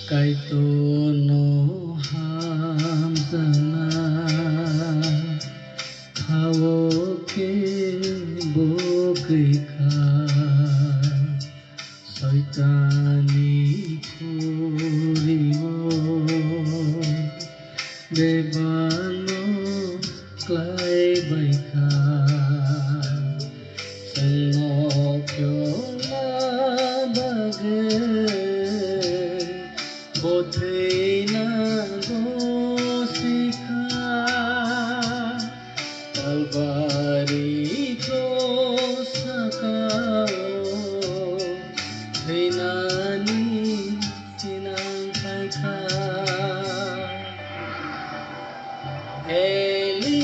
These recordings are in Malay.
Kaitono hamzana hawoke bokeika soitani kuriwo debano klai baika senokyo bage botheina gosika talbari ko sakao thainani sinang kaika Eli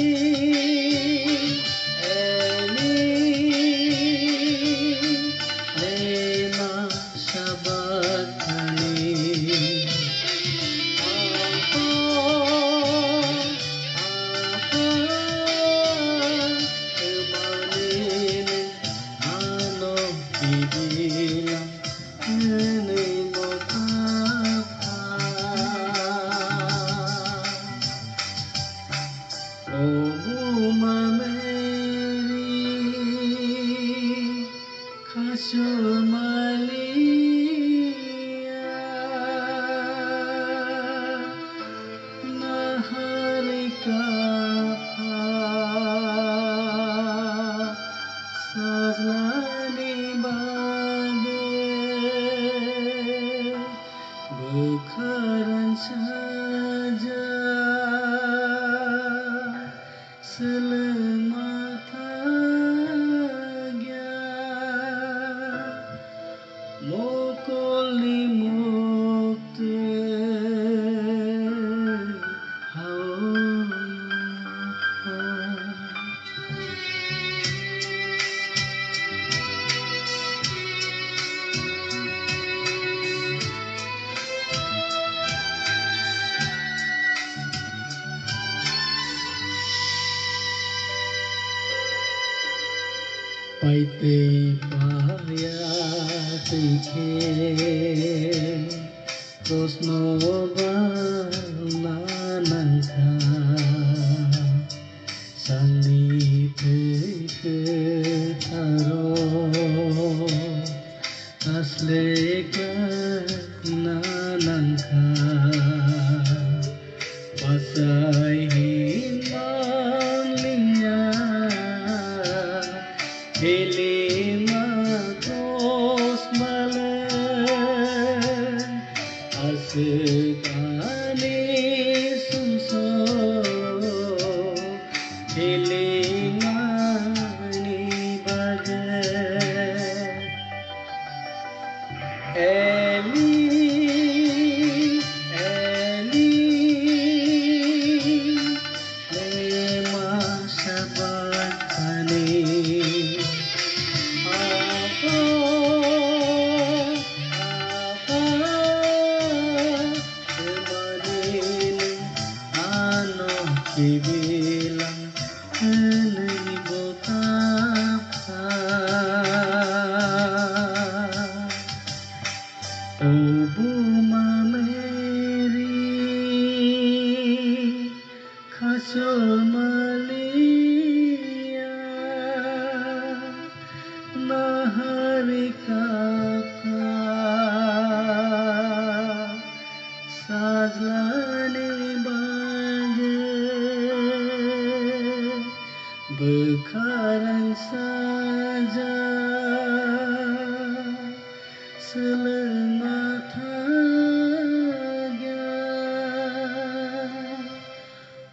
lema sabatani Bekaran saja selemata mokoli mukte paite paya tike krosno bananangka sani tike taro asleka nanangka pasai himanlinya Helima tos malen asekani sumso Helima ni baget Eli lema sabatani Bilang henai botapa Obu mameri khasol malia nahari kaka sajlani bekaran saja selemata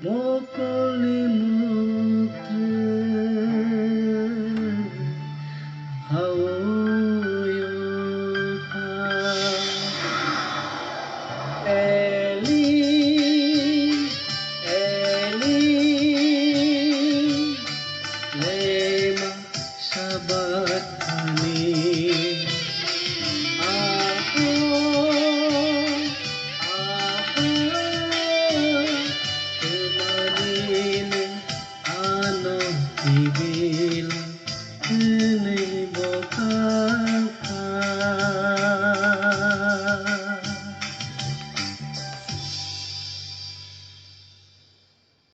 mokoli mukte hawoyoka lema sabatani Dibilang nenek